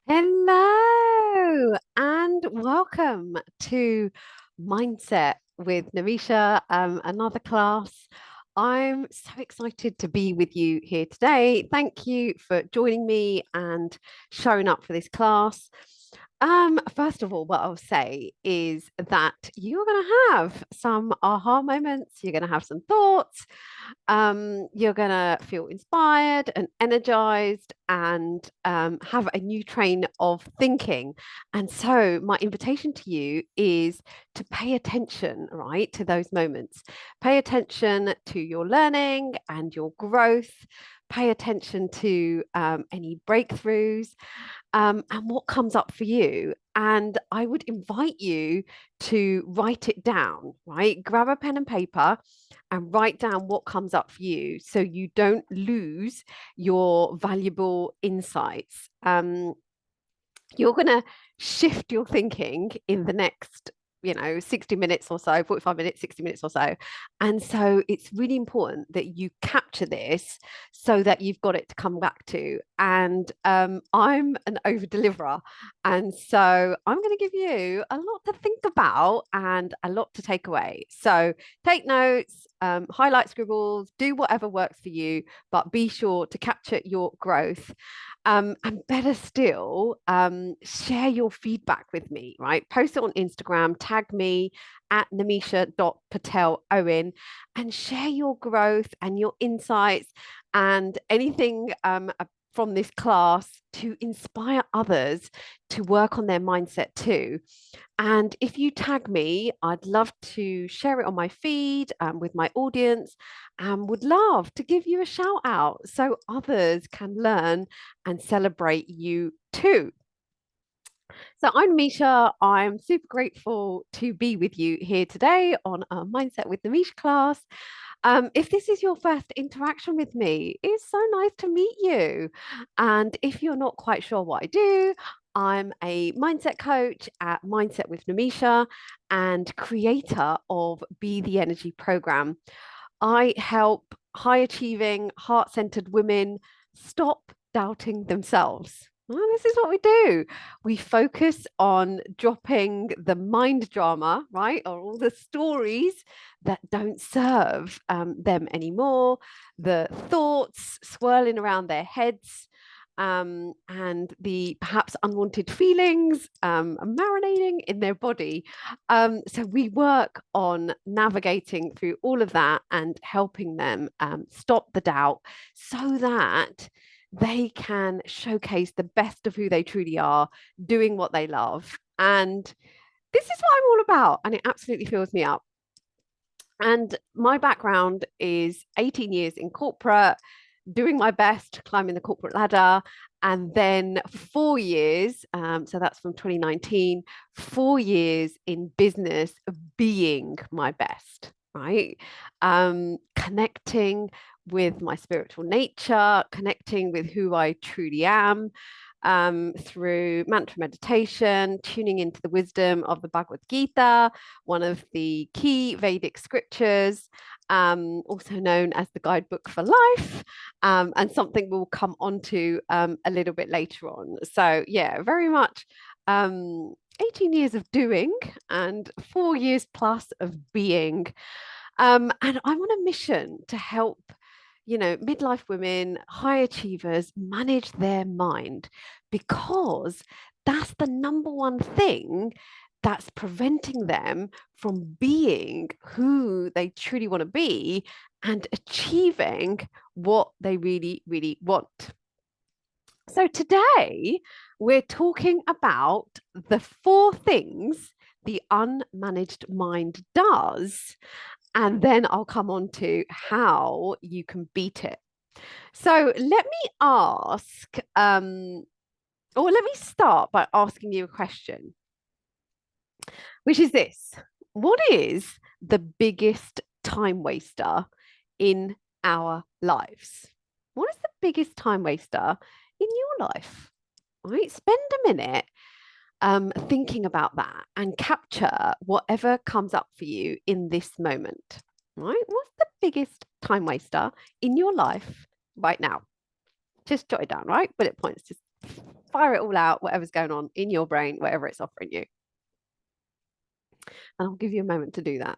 Hello and welcome to Mindset with Namisha, another class. I'm so excited to be with you here today. Thank you for joining me and showing up for this class. First of all, what I'll say is that you're going to have some aha moments, you're going to have some thoughts, you're going to feel inspired and energized and have a new train of thinking. And so, my invitation to you is to pay attention, right, to those moments. Pay attention to your learning and your growth. Pay attention to any breakthroughs and what comes up for you. And I would invite you to write it down, right? Grab a pen and paper and write down what comes up for you so you don't lose your valuable insights. You're going to shift your thinking in the next 60 minutes or so, 45 minutes, 60 minutes or so. And so it's really important that you capture this so that you've got it to come back to. And I'm an over deliverer, and so I'm going to give you a lot to think about and a lot to take away. So take notes, highlight, scribbles, do whatever works for you, but be sure to capture your growth. And better still, share your feedback with me, right? Post it on Instagram, tag me at namisha.patelowen, and share your growth and your insights and anything from this class to inspire others to work on their mindset too. And if you tag me, I'd love to share it on my feed with my audience and would love to give you a shout out so others can learn and celebrate you too. So I'm Misha. I'm super grateful to be with you here today on a Mindset with the Misha class. If this is your first interaction with me, it's so nice to meet you. And if you're not quite sure what I do, I'm a mindset coach at Mindset with Namisha and creator of Be the Energy program. I help high achieving, heart centered women stop doubting themselves. Well, this is what we do. We focus on dropping the mind drama, right? Or all the stories that don't serve them anymore, the thoughts swirling around their heads, and the perhaps unwanted feelings marinating in their body. So we work on navigating through all of that and helping them stop the doubt so that they can showcase the best of who they truly are, doing what they love. And this is what I'm all about, and it absolutely fills me up. And my background is 18 years in corporate, doing my best, climbing the corporate ladder. And then 4 years, so that's from 2019, 4 years in business, being my best, right? Connecting with my spiritual nature, connecting with who I truly am, through mantra meditation, tuning into the wisdom of the Bhagavad Gita, one of the key Vedic scriptures, also known as the guidebook for life, and something we'll come on to a little bit later on. So, yeah, very much 18 years of doing and 4 years plus of being. And I'm on a mission to help midlife women, high achievers manage their mind because that's the number one thing that's preventing them from being who they truly want to be and achieving what they really, really want. So today we're talking about the 4 things the unmanaged mind does, and then I'll come on to how you can beat it. So let me ask, or let me start by asking you a question, which is this. What is the biggest time waster in our lives? What is the biggest time waster in your life? Right? Spend a minute thinking about that and capture whatever comes up for you in this moment. Right? What's the biggest time waster in your life right now? Just jot it down, right? Bullet points, just fire it all out, whatever's going on in your brain, whatever it's offering you. And I'll give you a moment to do that.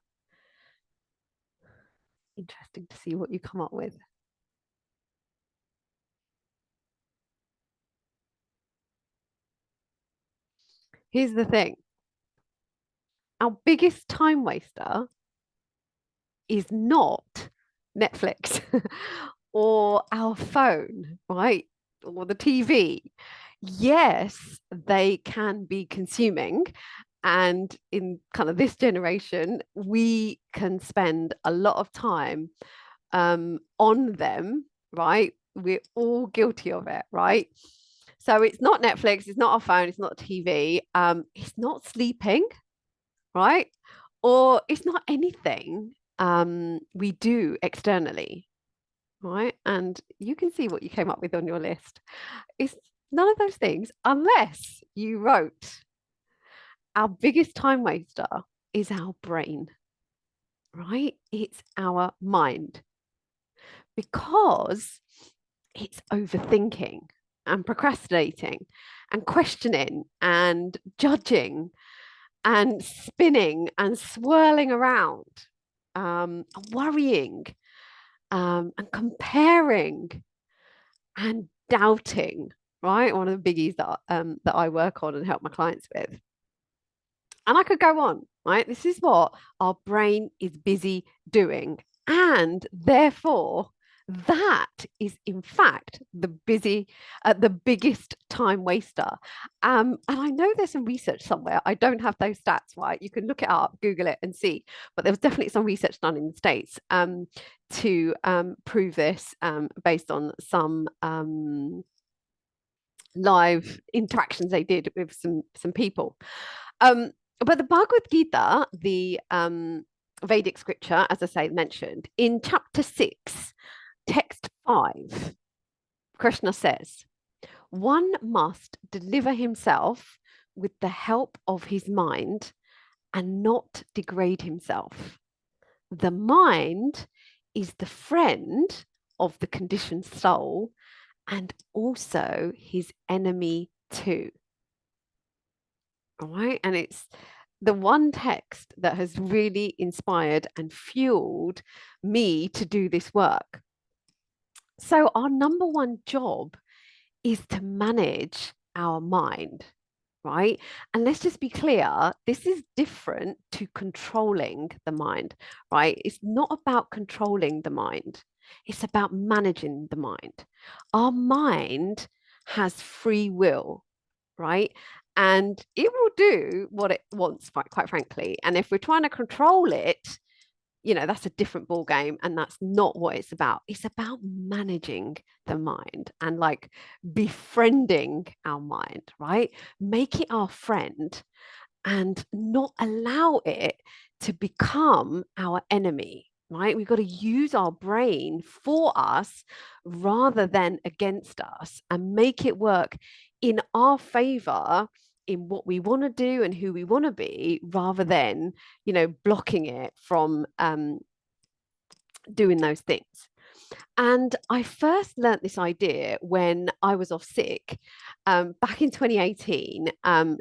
Interesting to see what you come up with. Here's the thing. Our biggest time waster is not Netflix or our phone, right? Or the TV. Yes, they can be consuming. And in kind of this generation, we can spend a lot of time on them, right? We're all guilty of it, right? So it's not Netflix, it's not our phone, it's not TV, it's not sleeping, right? Or it's not anything we do externally, right? And you can see what you came up with on your list. It's none of those things unless you wrote our biggest time waster is our brain, right? It's our mind because it's overthinking and procrastinating and questioning and judging and spinning and swirling around, worrying, and comparing and doubting, right? One of the biggies that I work on and help my clients with. And I could go on, right? This is what our brain is busy doing. And therefore, that is in fact the biggest time waster. And I know there's some research somewhere. I don't have those stats, right? You can look it up, Google it and see. But there was definitely some research done in the States to prove this based on some live interactions they did with some people. But the Bhagavad Gita, the Vedic scripture, as I say, mentioned in chapter 6, text 5, Krishna says, one must deliver himself with the help of his mind and not degrade himself. The mind is the friend of the conditioned soul and also his enemy too. All right. And it's the one text that has really inspired and fueled me to do this work. So, our number one job is to manage our mind, right? And let's just be clear, this is different to controlling the mind, right? It's not about controlling the mind, it's about managing the mind. Our mind has free will, right? And it will do what it wants, quite frankly. And if we're trying to control it, that's a different ball game, and that's not what it's about. It's about managing the mind and like befriending our mind, right? Make it our friend and not allow it to become our enemy, right? We've got to use our brain for us rather than against us and make it work in our favor in what we want to do and who we want to be rather than blocking it from doing those things. And I first learnt this idea when I was off sick back in 2018,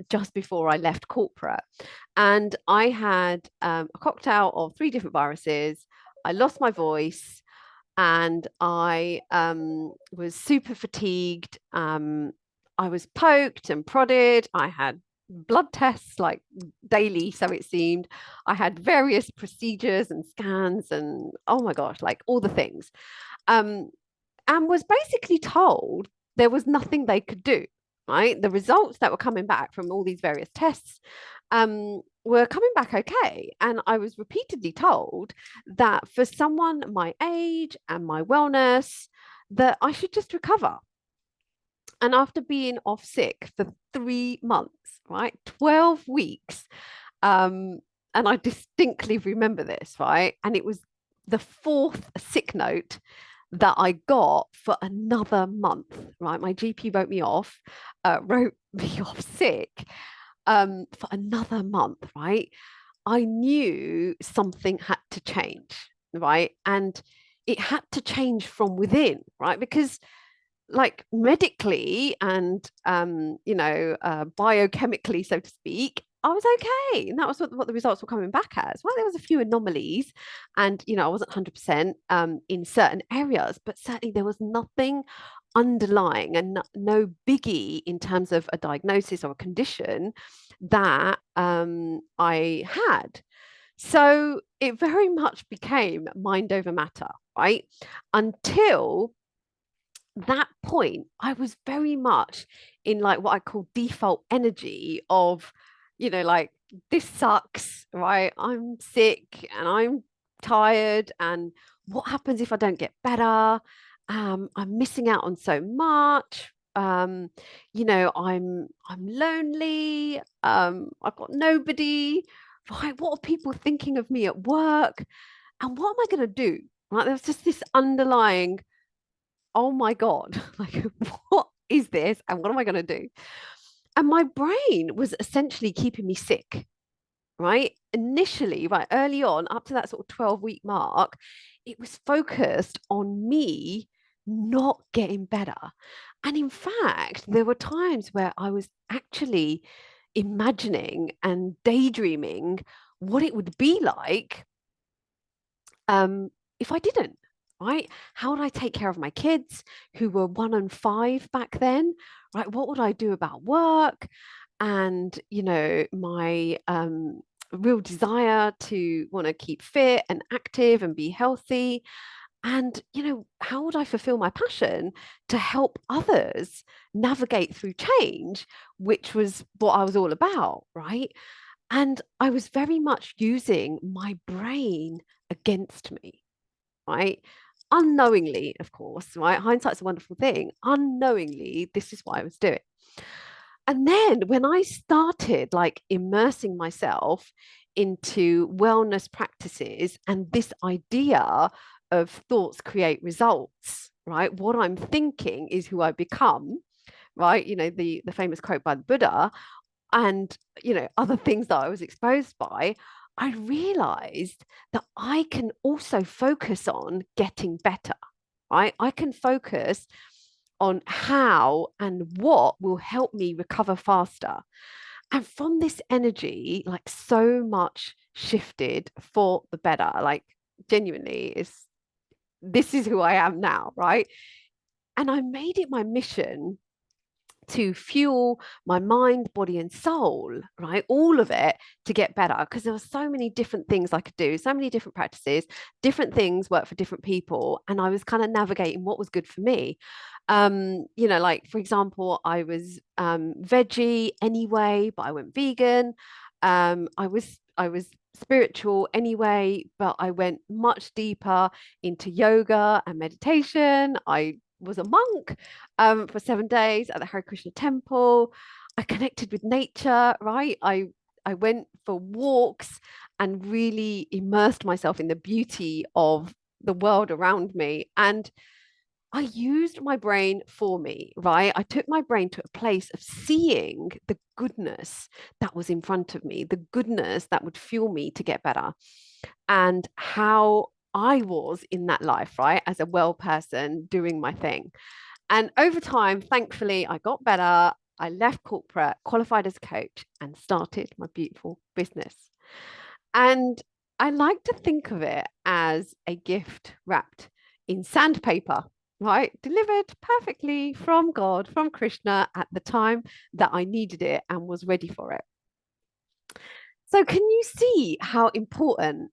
just before I left corporate. And I had a cocktail of 3 different viruses. I lost my voice and I was super fatigued. I was poked and prodded. I had blood tests like daily, so it seemed. I had various procedures and scans and oh my gosh, like all the things. And was basically told there was nothing they could do, right? The results that were coming back from all these various tests were coming back okay. And I was repeatedly told that for someone my age and my wellness, that I should just recover. And after being off sick for 3 months, right, 12 weeks, and I distinctly remember this, right? And it was the 4th sick note that I got for another month, right? My GP wrote me off sick for another month, right? I knew something had to change, right? And it had to change from within, right? Because like medically and biochemically, so to speak, I was okay. And that was what the results were coming back as. Well, there was a few anomalies, and I wasn't 100% in certain areas, but certainly there was nothing underlying and no biggie in terms of a diagnosis or a condition that I had. So it very much became mind over matter, right? Until that point, I was very much in like what I call default energy of, like, this sucks, right? I'm sick and I'm tired. And what happens if I don't get better? I'm missing out on so much. I'm lonely. I've got nobody. Right? What are people thinking of me at work? And what am I going to do? Right? There's just this underlying, oh my God, like, what is this? And what am I going to do? And my brain was essentially keeping me sick, right? Initially, right, early on, up to that sort of 12-week mark, it was focused on me not getting better. And in fact, there were times where I was actually imagining and daydreaming what it would be like if I didn't, right? How would I take care of my kids who were 1 and 5 back then, right? What would I do about work? And, my real desire to want to keep fit and active and be healthy. And, how would I fulfill my passion to help others navigate through change, which was what I was all about, right? And I was very much using my brain against me, right? Unknowingly, of course, right? Hindsight's a wonderful thing. Unknowingly, this is what I was doing. And then when I started like immersing myself into wellness practices and this idea of thoughts create results, right? What I'm thinking is who I become, right? The famous quote by the Buddha, and other things that I was exposed by, I realized that I can also focus on getting better, right? I can focus on how and what will help me recover faster. And from this energy, like, so much shifted for the better. Like, genuinely, this is who I am now, right? And I made it my mission to fuel my mind, body, and soul, right? All of it to get better, because there were so many different things I could do, so many different practices, different things work for different people. And I was kind of navigating what was good for me. Like, for example, I was veggie anyway, but I went vegan. I was spiritual anyway, but I went much deeper into yoga and meditation. I was a monk for 7 days at the Hare Krishna temple. I connected with nature, right? I went for walks and really immersed myself in the beauty of the world around me. And I used my brain for me, right? I took my brain to a place of seeing the goodness that was in front of me, the goodness that would fuel me to get better, and how I was in that life, right? As a well person doing my thing. And over time, thankfully, I got better. I left corporate, qualified as a coach, and started my beautiful business. And I like to think of it as a gift wrapped in sandpaper, right? Delivered perfectly from God, from Krishna at the time that I needed it and was ready for it. So, can you see how important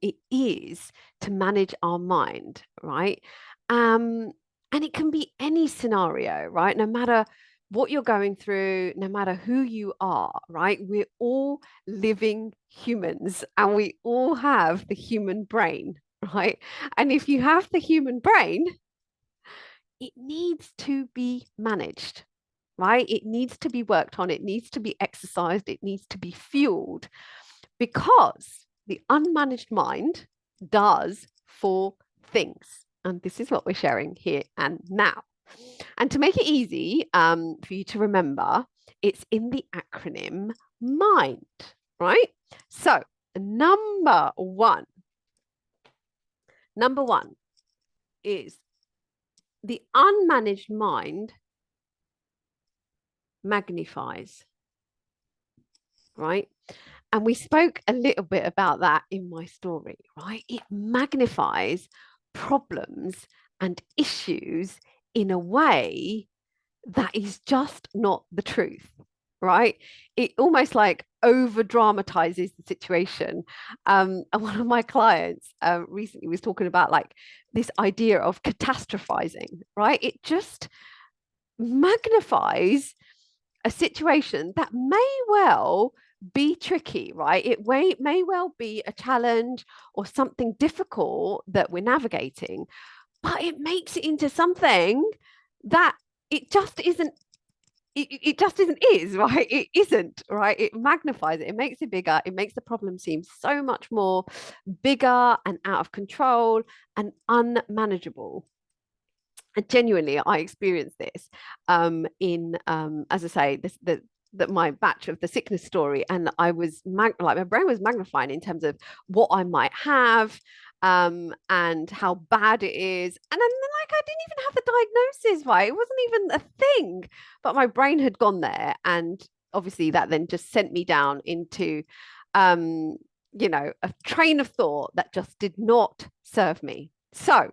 it is to manage our mind, right? And it can be any scenario, right? No matter what you're going through, no matter who you are, right? We're all living humans and we all have the human brain, right? And if you have the human brain, it needs to be managed, right? It needs to be worked on, it needs to be exercised, it needs to be fueled, because the unmanaged mind does 4 things. And this is what we're sharing here and now. And to make it easy for you to remember, it's in the acronym MIND, right? So, number one is the unmanaged mind magnifies, right? And we spoke a little bit about that in my story, right? It magnifies problems and issues in a way that is just not the truth, right? It almost like over dramatizes the situation. And one of my clients recently was talking about like this idea of catastrophizing, right? It just magnifies a situation that may well be tricky, right? It may well be a challenge or something difficult that we're navigating, but it makes it into something that it just isn't. It just isn't is right. It isn't right. It magnifies it. It makes it bigger. It makes the problem seem so much more bigger and out of control and unmanageable. And genuinely, I experienced this in, as I say, that my batch of the sickness story, and I was like my brain was magnifying in terms of what I might have, and how bad it is, and then like I didn't even have the diagnosis, right? It wasn't even a thing, but my brain had gone there, and obviously that then just sent me down into, um, a train of thought that just did not serve me. So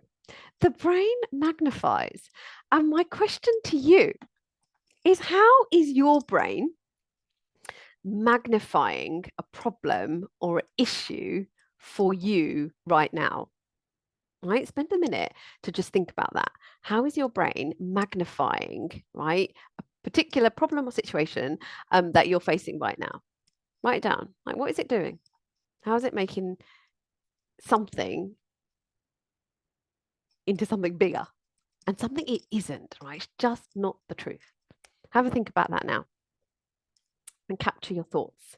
the brain magnifies. And my question to you is, how is your brain magnifying a problem or an issue for you right now? Right? Spend a minute to just think about that. How is your brain magnifying, right, a particular problem or situation that you're facing right now? Write it down. Like, what is it doing? How is it making something into something bigger? And something it isn't, right? It's just not the truth. Have a think about that now and capture your thoughts.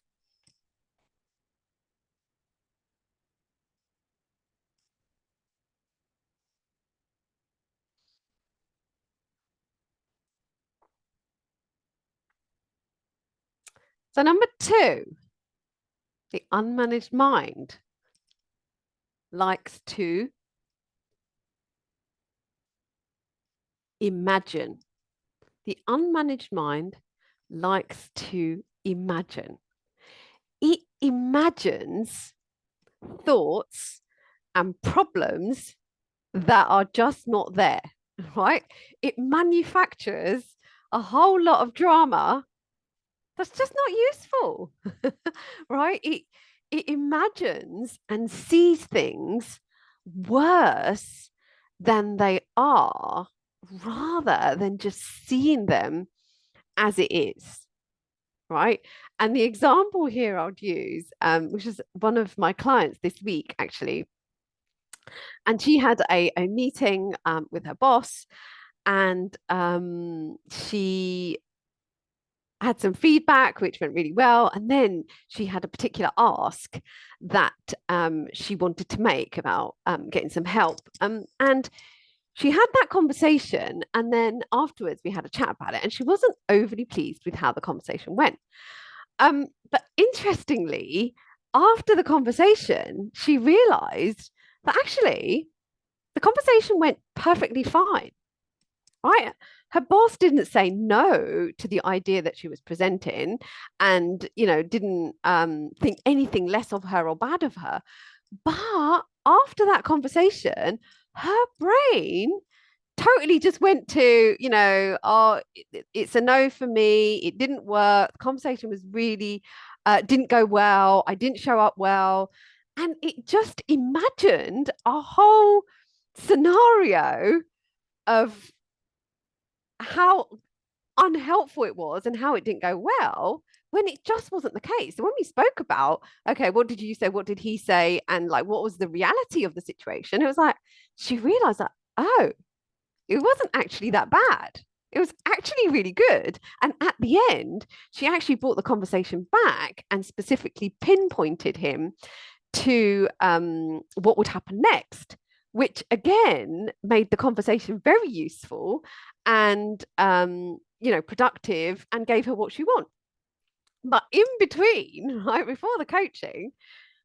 So, number two, the unmanaged mind likes to imagine. The unmanaged mind likes to imagine. It imagines thoughts and problems that are just not there, right? It manufactures a whole lot of drama that's just not useful, right? It imagines and sees things worse than they are, rather than just seeing them as it is, right? And the example here I'd use, which is one of my clients this week actually, and she had a meeting with her boss, and she had some feedback which went really well, and then she had a particular ask that she wanted to make about getting some help, and she had that conversation, and then afterwards we had a chat about it, and she wasn't overly pleased with how the conversation went. But interestingly, after the conversation, she realized that actually the conversation went perfectly fine, right? Her boss didn't say no to the idea that she was presenting, and didn't think anything less of her or bad of her. But after that conversation, her brain totally just went to, oh, it's a no for me. It didn't work. The conversation was really, didn't go well. I didn't show up well. And it just imagined a whole scenario of how unhelpful it was and how it didn't go well, when it just wasn't the case. So when we spoke about, okay, what did you say? What did he say? And like, what was the reality of the situation? It was like, she realized that, oh, it wasn't actually that bad. It was actually really good. And at the end, she actually brought the conversation back and specifically pinpointed him to what would happen next, which again made the conversation very useful and productive, and gave her what she wanted. But in between, right before the coaching,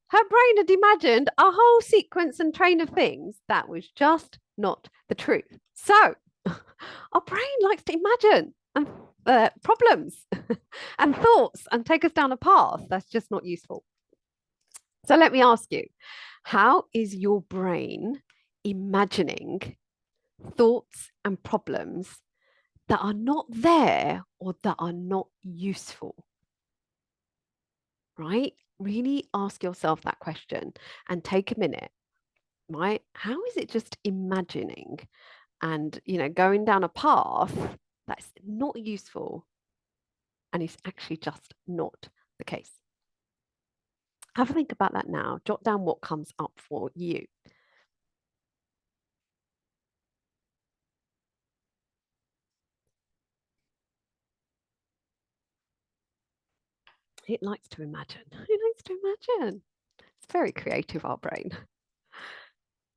her brain had imagined a whole sequence and train of things that was just not the truth. So Our brain likes to imagine and problems and thoughts and take us down a path that's just not useful. So let me ask you, how is your brain imagining thoughts and problems that are not there or that are not useful? Right? Really ask yourself that question and take a minute, right? How is it just imagining and, going down a path that's not useful and is actually just not the case? Have a think about that now. Jot down what comes up for you. It likes to imagine. It likes to imagine. It's very creative, our brain.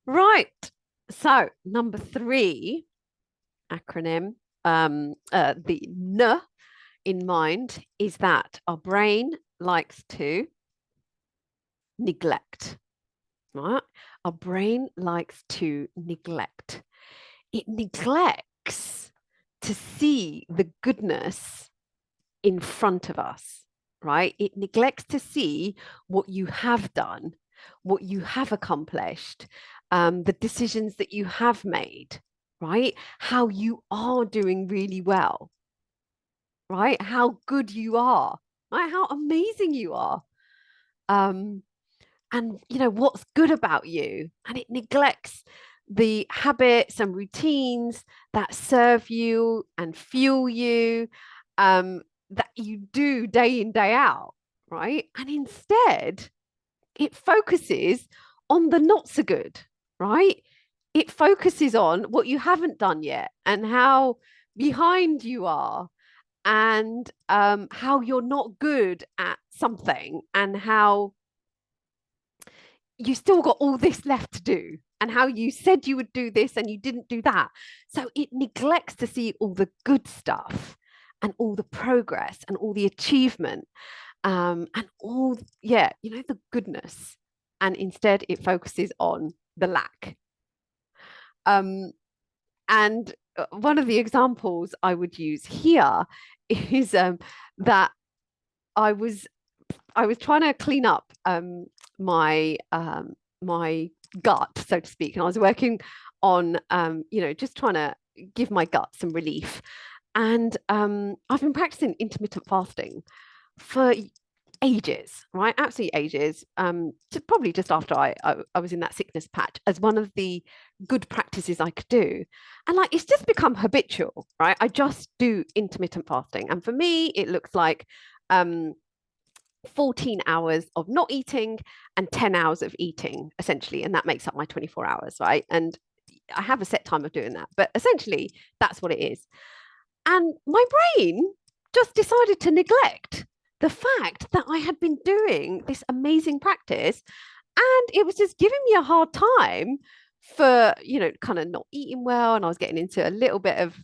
Right. So, number 3 acronym, the N in mind, is that our brain likes to neglect. Right? Our brain likes to neglect. It neglects to see the goodness in front of us, right? It neglects to see what you have done, what you have accomplished, the decisions that you have made, right? How you are doing really well, right? How good you are, right? How amazing you are. And what's good about you, and it neglects the habits and routines that serve you and fuel you, that you do day in day out, right? And instead it focuses on the not so good, right? It focuses on what you haven't done yet and how behind you are, and how you're not good at something, and how you still got all this left to do, and how you said you would do this and you didn't do that. So it neglects to see all the good stuff and all the progress and all the achievement, and all, the goodness. And instead it focuses on the lack. And one of the examples I would use here is that I was trying to clean up my my gut, so to speak, and I was working on just trying to give my gut some relief. And I've been practicing intermittent fasting for ages, right? Absolutely ages. Probably just after I was in that sickness patch, as one of the good practices I could do. And like, it's just become habitual, right? I just do intermittent fasting. And for me, it looks like 14 hours of not eating and 10 hours of eating, essentially. And that makes up my 24 hours, right? And I have a set time of doing that, but essentially that's what it is. And my brain just decided to neglect the fact that I had been doing this amazing practice, and it was just giving me a hard time for, kind of not eating well. And I was getting into a little bit of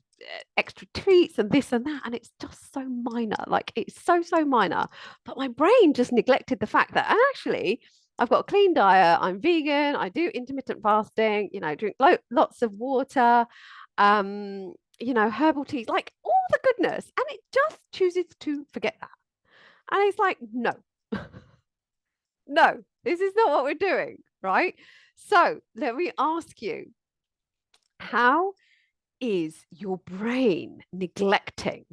extra treats and this and that. And it's just so minor, like it's so minor. But my brain just neglected the fact that, and actually, I've got a clean diet, I'm vegan, I do intermittent fasting, drink lots of water, herbal teas, like all the goodness. And it just chooses to forget that. And it's like, no, no, this is not what we're doing, right? So let me ask you, how is your brain neglecting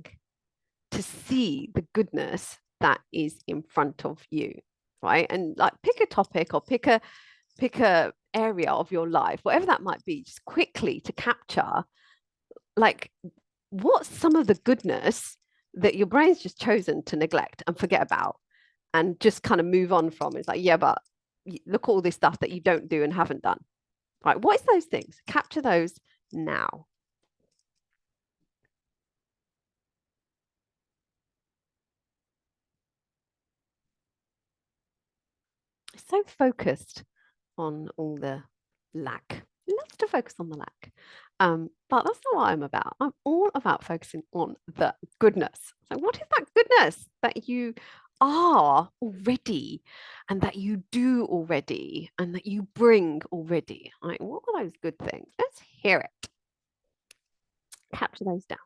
to see the goodness that is in front of you, right? And like, pick a topic or pick a area of your life, whatever that might be, just quickly to capture, like, what's some of the goodness that your brain's just chosen to neglect and forget about and just kind of move on from. It's like, yeah, but look at all this stuff that you don't do and haven't done, right? What is those things? Capture those now. So focused on all the lack. Loves to focus on the lack. But that's not what I'm about. I'm all about focusing on the goodness. So what is that goodness that you are already, and that you do already, and that you bring already? Like, what are those good things? Let's hear it. Capture those down.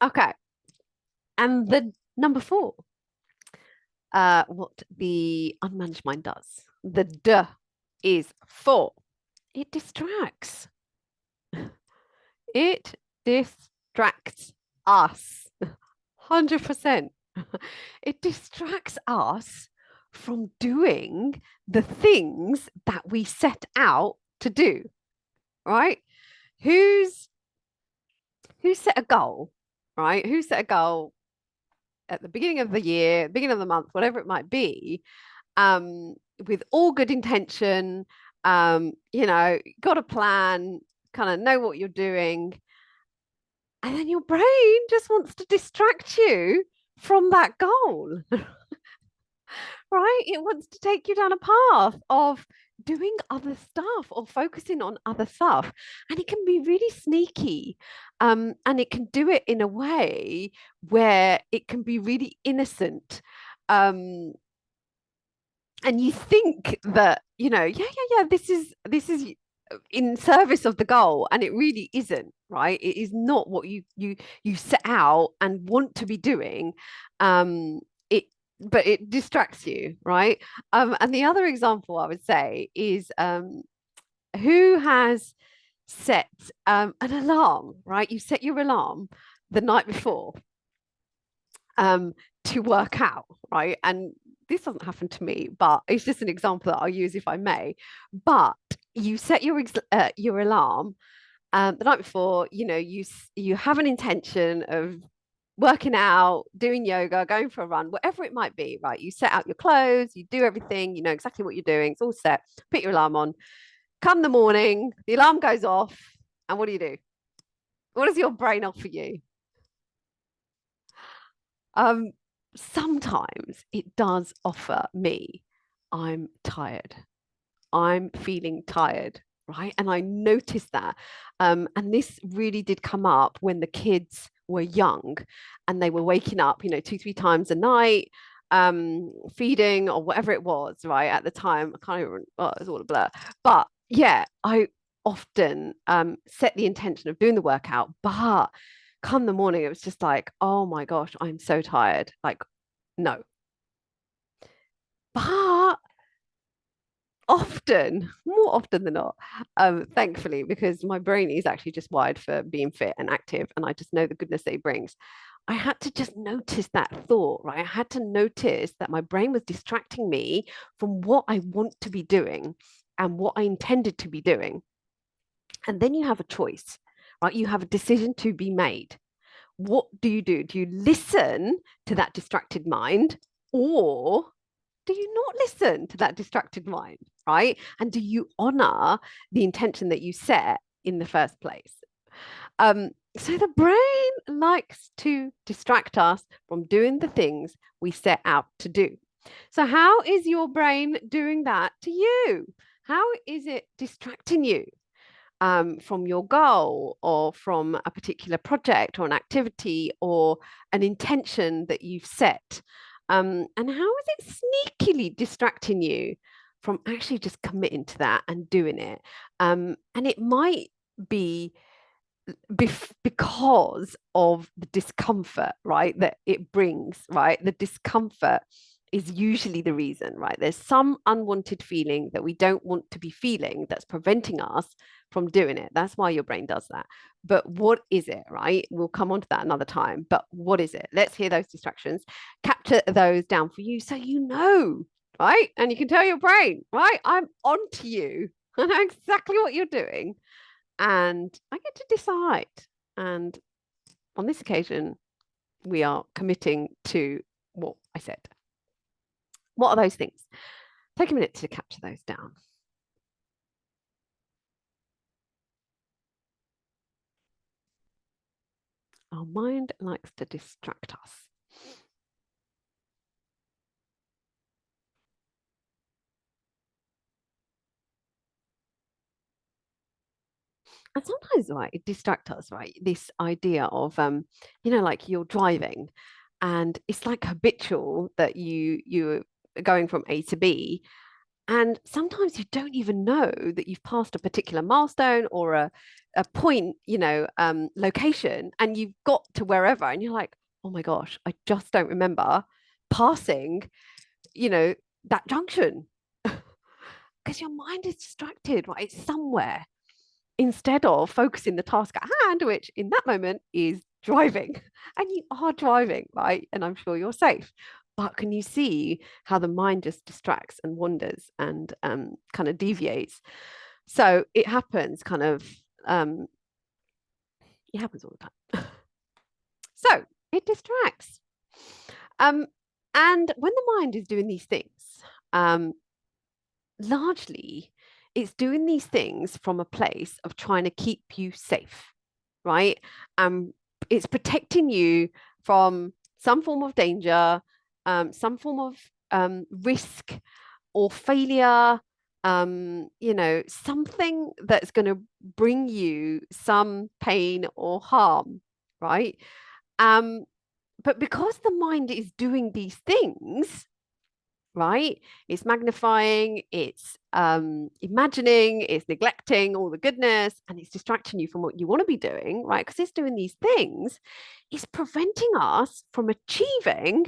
Okay. And the number 4, what the unmanaged mind does. The D is for it distracts. It distracts us. 100%. It distracts us from doing the things that we set out to do, right? Who's set a goal, right? Who set a goal at the beginning of the year, beginning of the month, whatever it might be, with all good intention, got a plan, kind of know what you're doing, and then your brain just wants to distract you from that goal. Right? It wants to take you down a path of doing other stuff or focusing on other stuff. And it can be really sneaky. And it can do it in a way where it can be really innocent. And you think that, this is in service of the goal, and it really isn't, right? It is not what you set out and want to be doing. It But it distracts you, right? And the other example I would say is who has set an alarm, right? You set your alarm the night before to work out, right? And this doesn't happen to me, but it's just an example that I'll use if I may. But you set your alarm the night before. You have an intention of working out, doing yoga, going for a run, whatever it might be, right? You set out your clothes, you do everything, you know exactly what you're doing. It's all set. Put your alarm on. Come the morning, the alarm goes off, and what do? What does your brain offer you? Um, Sometimes it does offer me, I'm tired. I'm feeling tired, right? And I noticed that. And this really did come up when the kids were young and they were waking up, 2, 3 times a night, feeding or whatever it was, right? At the time, I can't even, oh, it was all a blur. But yeah, I often set the intention of doing the workout, but come the morning, it was just like, oh my gosh, I'm so tired. Like, no. But more often than not, thankfully, because my brain is actually just wired for being fit and active, and I just know the goodness that it brings. I had to just notice that thought, right? I had to notice that my brain was distracting me from what I want to be doing and what I intended to be doing. And then you have a choice, right? You have a decision to be made. What do you do? Do you listen to that distracted mind, or do you not listen to that distracted mind, right? And do you honor the intention that you set in the first place? So the brain likes to distract us from doing the things we set out to do. So, how is your brain doing that to you? How is it distracting you from your goal or from a particular project or an activity or an intention that you've set? And how is it sneakily distracting you from actually just committing to that and doing it? And it might be because of the discomfort, right, that it brings, right? The discomfort is usually the reason, right? There's some unwanted feeling that we don't want to be feeling that's preventing us from doing it. That's why your brain does that. But what is it, right? We'll come on to that another time. But what is it? Let's hear those distractions, capture those down for you so you know, right? And you can tell your brain, right? I'm on to you. I know exactly what you're doing. And I get to decide. And on this occasion, we are committing to what I said. What are those things? Take a minute to capture those down. Our mind likes to distract us. And sometimes, right, it distracts us, right? This idea of, like you're driving and it's like habitual that you're going from A to B. And sometimes you don't even know that you've passed a particular milestone or a point, location, and you've got to wherever, and you're like, oh my gosh, I just don't remember passing, you know, that junction. Because your mind is distracted, right? It's somewhere instead of focusing the task at hand, which in that moment is driving. And you are driving, right? And I'm sure you're safe. But can you see how the mind just distracts and wanders and kind of deviates? So it happens it happens all the time. So it distracts. Um, and when the mind is doing these things, um, largely it's doing these things from a place of trying to keep you safe, right? It's protecting you from some form of danger, some form of risk or failure, something that's going to bring you some pain or harm, right? Um, but because the mind is doing these things, right? It's magnifying, it's imagining, it's neglecting all the goodness, and it's distracting you from what you want to be doing, right? Because it's doing these things, it's preventing us from achieving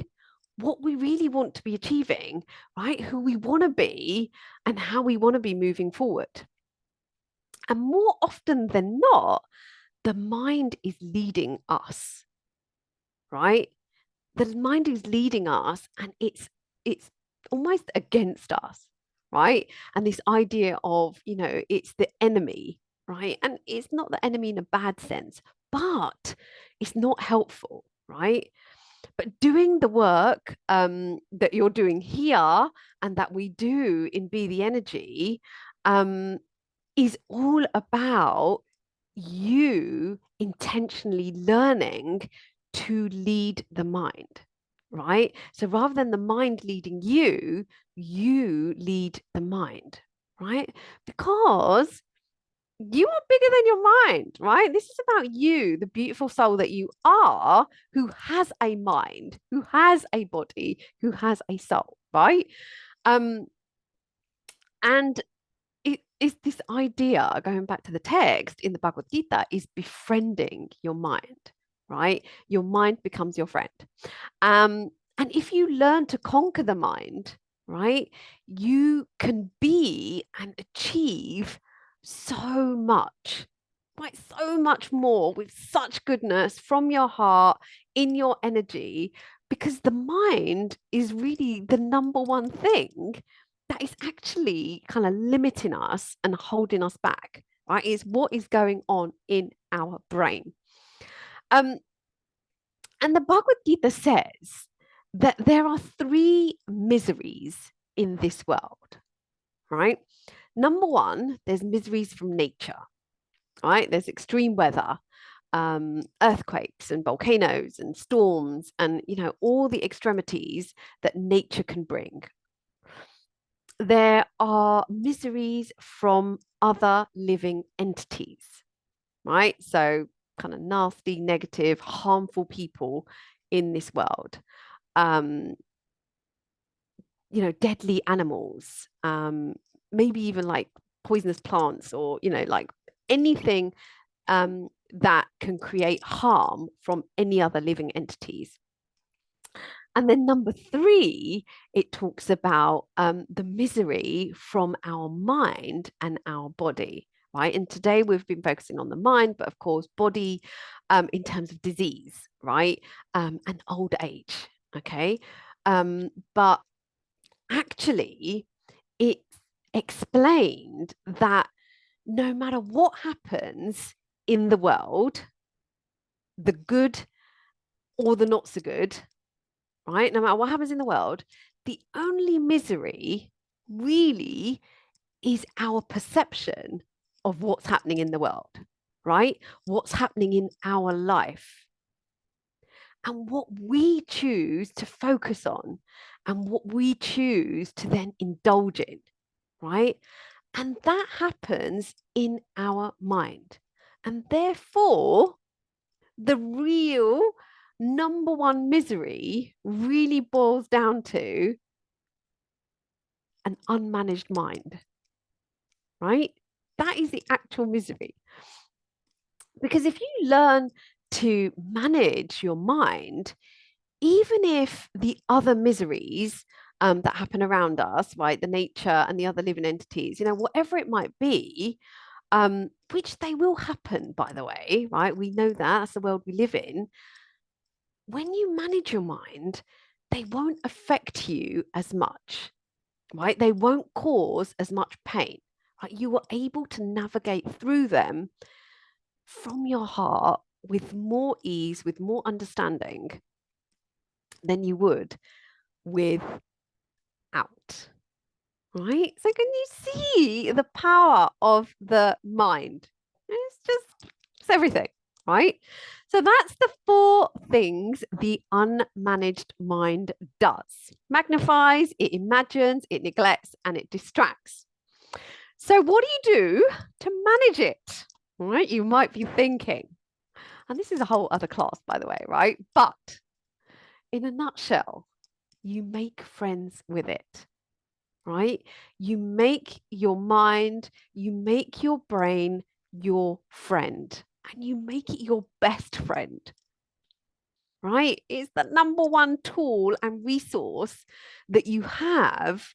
what we really want to be achieving, right? Who we want to be and how we want to be moving forward. And more often than not, the mind is leading us, right? The mind is leading us, and it's almost against us, right? And this idea of, it's the enemy, right? And it's not the enemy in a bad sense, but it's not helpful, right? But doing the work that you're doing here and that we do in Be the Energy is all about you intentionally learning to lead the mind, right? So rather than the mind leading you, you lead the mind, right? Because you are bigger than your mind, right? This is about you, the beautiful soul that you are, who has a mind, who has a body, who has a soul, right? Um, and it is this idea, going back to the text in the Bhagavad Gita, is befriending your mind, right? Your mind becomes your friend. And if you learn to conquer the mind, right, you can be and achieve so much, right? So much more with such goodness from your heart, in your energy, because the mind is really the number one thing that is actually kind of limiting us and holding us back, right? Is what is going on in our brain. Um, and the Bhagavad Gita says that there are three miseries in this world, right? Number one, there's miseries from nature, right? There's extreme weather, earthquakes and volcanoes and storms, and all the extremities that nature can bring. There are miseries from other living entities, right? So kind of nasty, negative, harmful people in this world. Deadly animals, maybe even like poisonous plants, or like anything that can create harm from any other living entities. And then number three, it talks about the misery from our mind and our body, right? And today we've been focusing on the mind, but of course, body in terms of disease, right? And old age, okay? But actually, it's explained that no matter what happens in the world, the good or the not so good, right? No matter what happens in the world, the only misery really is our perception of what's happening in the world, right? What's happening in our life. And what we choose to focus on and what we choose to then indulge in, right? And that happens in our mind. And therefore, the real number one misery really boils down to an unmanaged mind, right? That is the actual misery. Because if you learn to manage your mind, even if the other miseries that happen around us, right, the nature and the other living entities, whatever it might be, which they will happen, by the way, right? We know that that's the world we live in. When you manage your mind, they won't affect you as much, right? They won't cause as much pain. Right? You are able to navigate through them from your heart with more ease, with more understanding than you would without. Right? So can you see the power of the mind? It's everything, right? So that's the 4 things the unmanaged mind does. Magnifies, it imagines, it neglects, and it distracts. So what do you do to manage it? Right? You might be thinking, and this is a whole other class, by the way, right? But in a nutshell, you make friends with it, right? You make your mind, you make your brain your friend, and you make it your best friend, right? It's the number one tool and resource that you have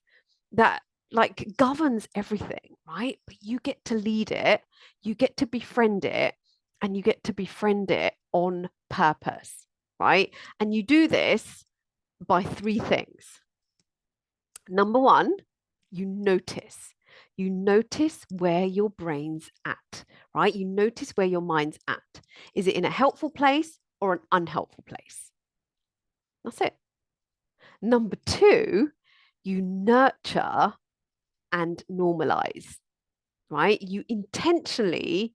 that like governs everything, right? But you get to lead it, you get to befriend it, and you get to befriend it on purpose, right? And you do this by 3 things. Number 1, you notice. You notice where your brain's at, right? You notice where your mind's at. Is it in a helpful place or an unhelpful place? That's it. Number 2, you nurture and normalize, right? You intentionally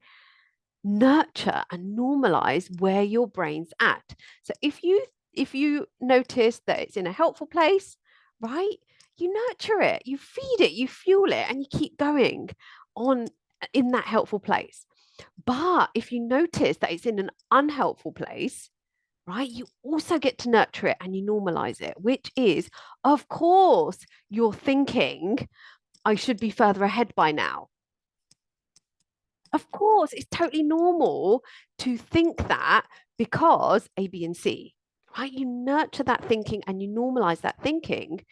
nurture and normalize where your brain's at. So if you notice that it's in a helpful place, right? You nurture it, you feed it, you fuel it, and you keep going on in that helpful place. But if you notice that it's in an unhelpful place, right, you also get to nurture it and you normalize it, which is, of course, you're thinking, I should be further ahead by now. Of course, it's totally normal to think that because A, B, and C, right? You nurture that thinking and you normalize that thinking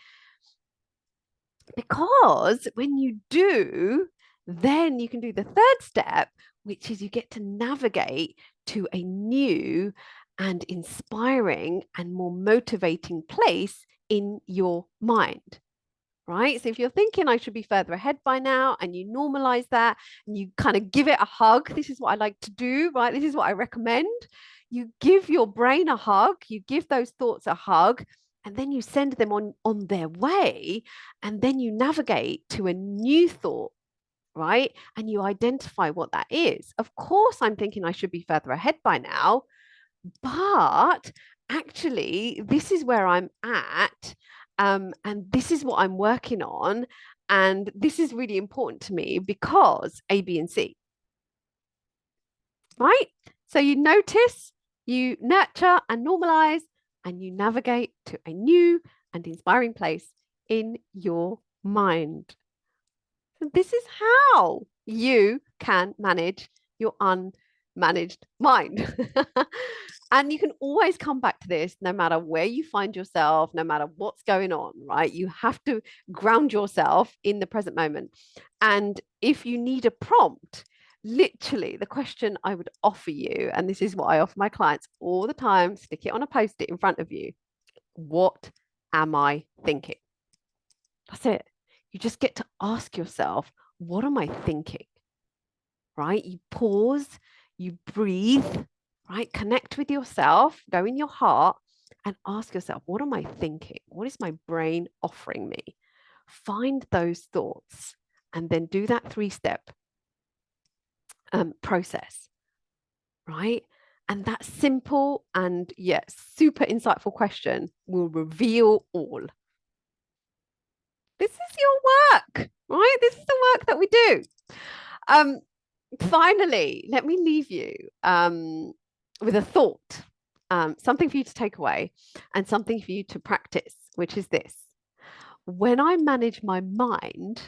because when you do, then you can do the 3rd step, which is you get to navigate to a new and inspiring and more motivating place in your mind. Right? So if you're thinking I should be further ahead by now and you normalize that and you kind of give it a hug, this is what I like to do, right? This is what I recommend. You give your brain a hug, you give those thoughts a hug, and then you send them on their way, and then you navigate to a new thought, right? And you identify what that is. Of course, I'm thinking I should be further ahead by now, but actually, this is where I'm at. And this is what I'm working on. And this is really important to me because A, B, and C, right? So you notice, you nurture and normalize, and you navigate to a new and inspiring place in your mind. So this is how you can manage your unmanaged mind. And you can always come back to this no matter where you find yourself, no matter what's going on, right? You have to ground yourself in the present moment. And if you need a prompt, literally the question I would offer you, and this is what I offer my clients all the time, stick it on a post-it in front of you. What am I thinking? That's it. You just get to ask yourself, what am I thinking? Right? You pause, you breathe, right? Connect with yourself, go in your heart and ask yourself, what am I thinking? What is my brain offering me? Find those thoughts and then do that 3-step process, right? And that simple and yet super insightful question will reveal all. This is your work, right? This is the work that we do. finally, let me leave you with a thought, something for you to take away and something for you to practice, which is this. When I manage my mind,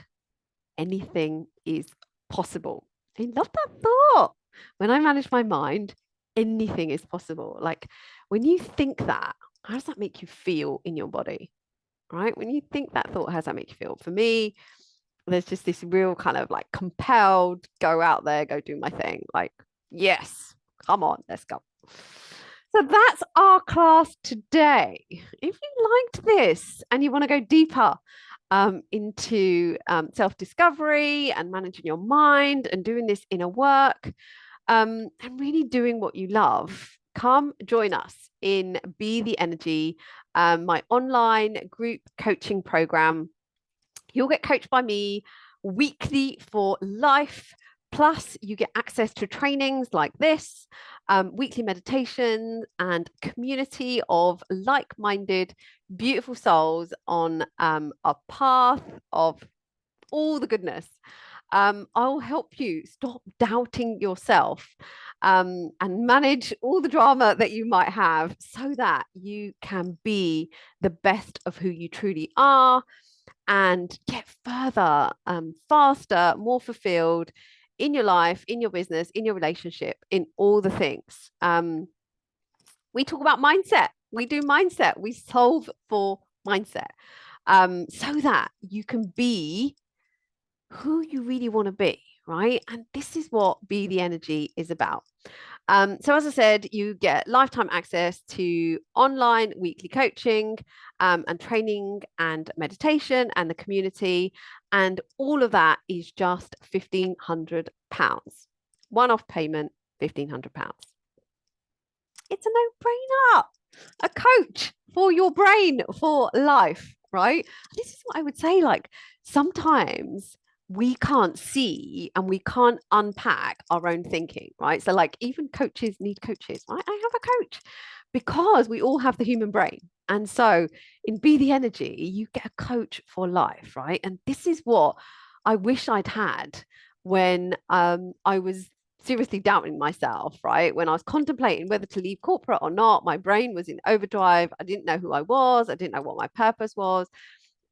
anything is possible. I love that thought. When I manage my mind, anything is possible. Like when you think that, how does that make you feel in your body? Right? When you think that thought, how does that make you feel? For me, there's just this real kind of like compelled, go out there, go do my thing. Like, yes, come on, let's go. So that's our class today. If you liked this and you want to go deeper into self-discovery and managing your mind and doing this inner work and really doing what you love, come join us in Be the Energy, my online group coaching program. You'll get coached by me weekly for life. Plus, you get access to trainings like this, weekly meditation, and community of like-minded, beautiful souls on a path of all the goodness. I'll help you stop doubting yourself and manage all the drama that you might have so that you can be the best of who you truly are and get further, faster, more fulfilled in your life, in your business, in your relationship, in all the things. We talk about mindset. We do mindset. We solve for mindset so that you can be who you really want to be, right? And this is what Be the Energy is about. So as I said, you get lifetime access to online weekly coaching and training and meditation and the community. And all of that is just £1,500. One-off payment, £1,500. It's a no-brainer. A coach for your brain for life, right? This is what I would say. Like sometimes we can't see and we can't unpack our own thinking, right? So, like, even coaches need coaches, right? I have a coach because we all have the human brain. And so, in Be the Energy, you get a coach for life, right? And this is what I wish I'd had when I was seriously doubting myself, right? When I was contemplating whether to leave corporate or not, my brain was in overdrive. I didn't know who I was. I didn't know what my purpose was.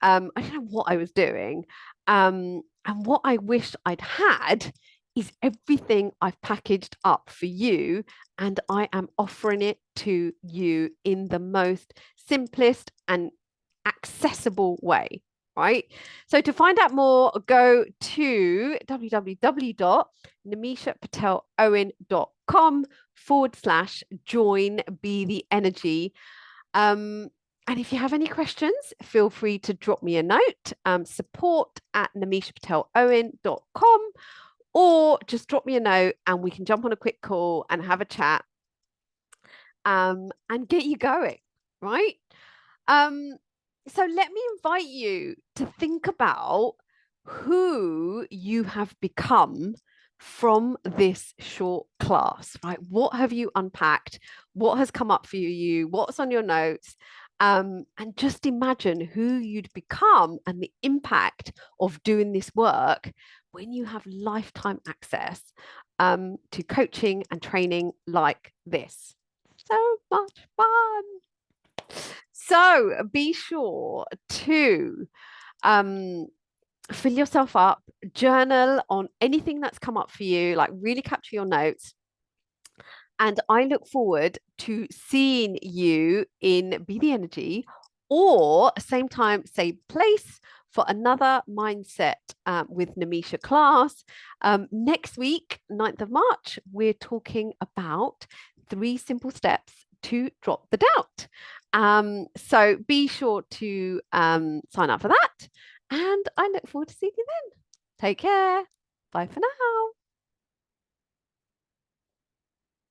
I didn't know what I was doing. And what I wish I'd had is everything I've packaged up for you. And I am offering it to you in the most simplest and accessible way. Right. So to find out more, go to www.namishapatelowen.com/join Be the Energy. And if you have any questions, feel free to drop me a note, support@namishapatelowen.com, or just drop me a note and we can jump on a quick call and have a chat and get you going, right? So let me invite you to think about who you have become from this short class, right? What have you unpacked? What has come up for you? What's on your notes? And just imagine who you'd become and the impact of doing this work when you have lifetime access to coaching and training like this. So much fun. So be sure to fill yourself up, journal on anything that's come up for you, like really capture your notes. And I look forward to seeing you in Be the Energy or same time, same place for another mindset with Namisha class. Next week, 9th of March, we're talking about 3 simple steps to drop the doubt. So be sure to sign up for that. And I look forward to seeing you then. Take care. Bye for now.